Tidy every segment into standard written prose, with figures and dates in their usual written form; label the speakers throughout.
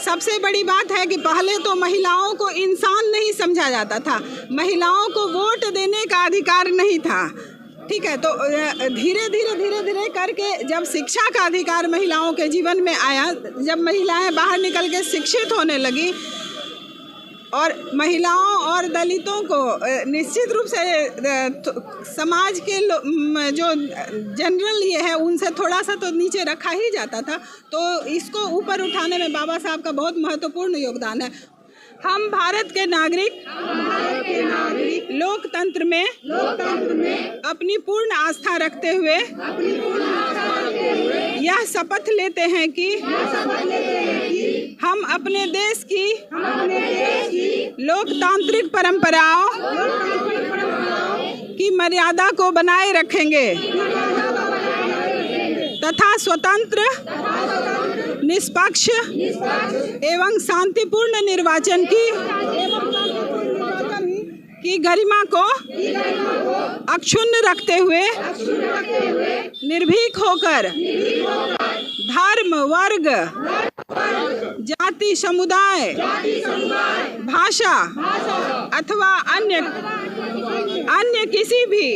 Speaker 1: सबसे बड़ी बात है कि पहले तो महिलाओं को इंसान नहीं समझा जाता था, महिलाओं को वोट देने का अधिकार नहीं था। ठीक है, तो धीरे धीरे करके जब शिक्षा का अधिकार महिलाओं के जीवन में आया, जब महिलाएं बाहर निकल के शिक्षित होने लगी और महिलाओं और दलितों को निश्चित रूप से समाज के जो जनरल ये है उनसे थोड़ा सा तो नीचे रखा ही जाता था, तो इसको ऊपर उठाने में बाबा साहब का बहुत महत्वपूर्ण योगदान है। हम भारत के नागरिक लोकतंत्र में अपनी पूर्ण आस्था रखते हुए यह शपथ लेते हैं कि हम अपने देश की लोकतांत्रिक परंपराओं की मर्यादा को बनाए रखेंगे तथा स्वतंत्र, निष्पक्ष एवं शांतिपूर्ण निर्वाचन की गरिमा को अक्षुण्ण रखते हुए निर्भीक होकर धर्म, वर्ग, जाति, समुदाय, भाषा अथवा अन्य किसी भी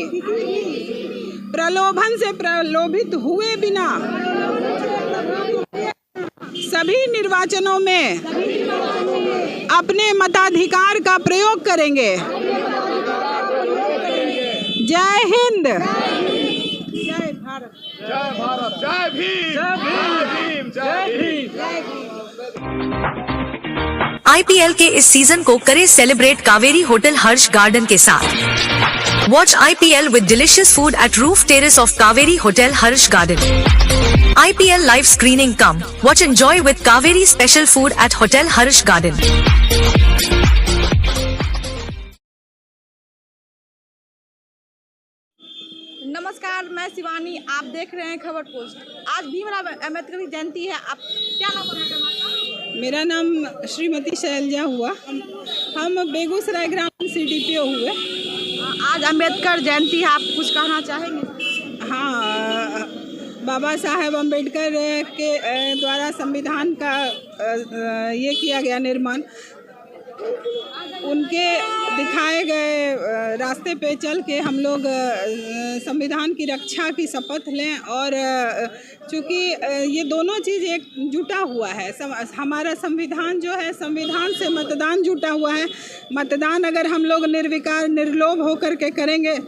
Speaker 1: प्रलोभन से प्रलोभित हुए बिना सभी निर्वाचनों में अपने मताधिकार का प्रयोग करेंगे। जय हिंद, जय भारत,
Speaker 2: जय भारत, जय भीम, जय भीम, जय भीम।
Speaker 3: IPL के इस सीजन को करे सेलिब्रेट कावेरी होटल हर्ष गार्डन के साथ। Watch IPL with delicious food at roof terrace of Kaveri Hotel Harsh Garden. IPL live screening come. Watch enjoy with Kaveri special food at Hotel Harsh Garden.
Speaker 4: नमस्कार, मैं शिवानी, आप देख रहे हैं खबर पोस्ट। आज भीमराव अम्बेडकर की जयंती है। आप क्या नाम है?
Speaker 1: मेरा नाम श्रीमती शैलजा हुआ। हम बेगूसराय ग्राम CDPO हुए।
Speaker 4: आज अम्बेडकर जयंती है, आप कुछ कहना चाहेंगे?
Speaker 1: हाँ, बाबा साहेब अम्बेडकर के द्वारा संविधान का ये किया गया निर्माण, उनके दिखाए गए रास्ते पे चल के हम लोग संविधान की रक्षा की शपथ लें। और चूँकि ये दोनों चीज़ एक जुटा हुआ है, हमारा संविधान जो है, संविधान से मतदान जुटा हुआ है। मतदान अगर हम लोग निर्विकार निर्लोभ होकर के करेंगे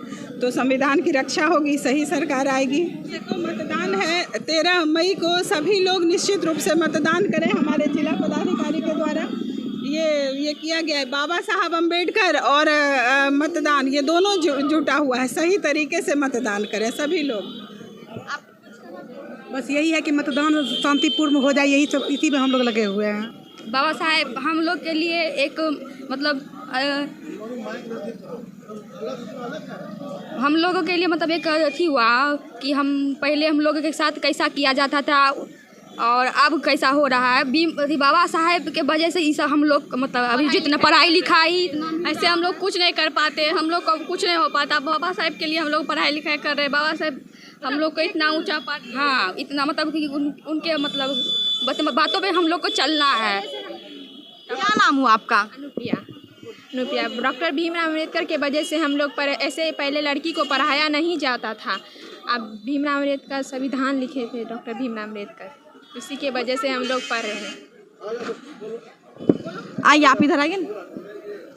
Speaker 1: तो संविधान की रक्षा होगी, सही सरकार आएगी। तो मतदान है 13 मई को, सभी लोग निश्चित रूप से मतदान करें। हमारे जिला पदाधिकारी के द्वारा ये किया गया है। बाबा साहब अम्बेडकर और मतदान, ये दोनों जुटा हुआ है। सही तरीके से मतदान करें सभी लोग।
Speaker 5: बस यही है कि मतदान शांतिपूर्ण हो जाए, यही सब, इसी में हम लोग लगे हुए हैं।
Speaker 6: बाबा साहेब हम लोग के लिए एक मतलब हम लोगों के लिए मतलब एक अथी हुआ कि हम पहले हम लोगों के साथ कैसा किया जाता था और अब कैसा हो रहा है। बाबा साहेब के वजह से इस हम लोग मतलब अभी जितना पढ़ाई लिखाई ऐसे हम लोग कुछ नहीं कर पाते, हम लोग को कुछ नहीं हो पाता। बाबा साहेब के लिए हम लोग पढ़ाई लिखाई कर रहे हैं। बाबा साहेब हम लोग को इतना ऊंचा हाँ, इतना मतलब कि उनके मतलब बातों पे हम लोग को चलना है।
Speaker 4: क्या नाम हुआ आपका?
Speaker 6: अनुप्रिया। डॉक्टर भीमराव अम्बेडकर के वजह से हम लोग पर ऐसे पहले लड़की को पढ़ाया नहीं जाता था। अब भीमराव अम्बेडकर संविधान लिखे थे डॉक्टर भीमराव अम्बेडकर, इसी के वजह से हम लोग पढ़ रहे हैं।
Speaker 4: आइए आप इधर आइए।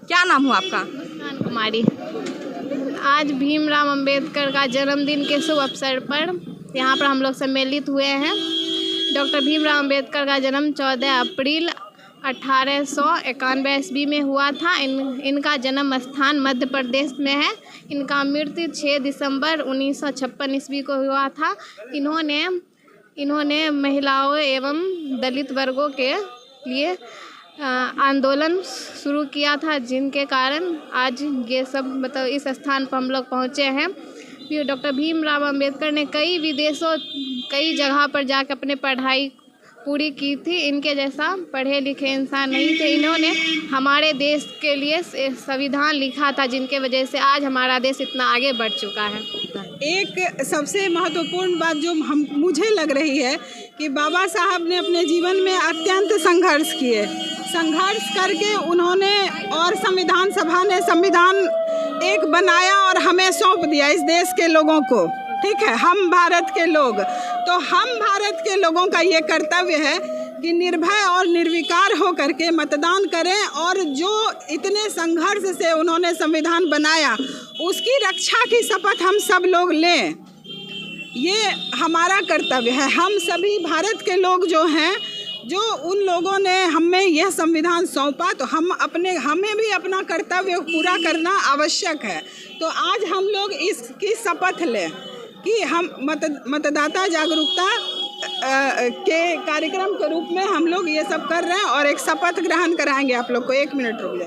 Speaker 4: क्या नाम हुआ आपका?
Speaker 7: कुमारी। आज भीमराव अम्बेडकर का जन्मदिन के शुभ अवसर पर यहाँ पर हम लोग सम्मिलित हुए हैं। डॉक्टर भीमराव अम्बेडकर का जन्म 14 अप्रैल 1891 ईस्वी में हुआ था। इनका जन्म स्थान मध्य प्रदेश में है। इनका मृत्यु 6 दिसंबर 1956 ईस्वी को हुआ था। इन्होंने महिलाओं एवं दलित वर्गों के लिए आंदोलन शुरू किया था, जिनके कारण आज ये सब मतलब इस स्थान पर हम लोग पहुँचे हैं। फिर डॉक्टर भीमराव अम्बेडकर ने कई जगह पर जाकर अपने पढ़ाई पूरी की थी। इनके जैसा पढ़े लिखे इंसान नहीं थे। इन्होंने हमारे देश के लिए संविधान लिखा था, जिनके वजह से आज हमारा देश इतना आगे बढ़ चुका है।
Speaker 1: एक सबसे महत्वपूर्ण बात जो मुझे लग रही है कि बाबा साहब ने अपने जीवन में अत्यंत संघर्ष किए, संघर्ष करके उन्होंने और संविधान सभा ने संविधान एक बनाया और हमें सौंप दिया इस देश के लोगों को। ठीक है, हम भारत के लोग, तो हम भारत के लोगों का ये कर्तव्य है कि निर्भय और निर्विकार हो करके मतदान करें और जो इतने संघर्ष से उन्होंने संविधान बनाया उसकी रक्षा की शपथ हम सब लोग लें। ये हमारा कर्तव्य है। हम सभी भारत के लोग जो हैं, जो उन लोगों ने हमें यह संविधान सौंपा, तो हमें भी अपना कर्तव्य पूरा करना आवश्यक है। तो आज हम लोग इसकी शपथ लें कि हम मतदाता जागरूकता के कार्यक्रम के रूप में हम लोग ये सब कर रहे हैं और एक शपथ ग्रहण कराएंगे। आप लोग को 1 मिनट रुक जाए।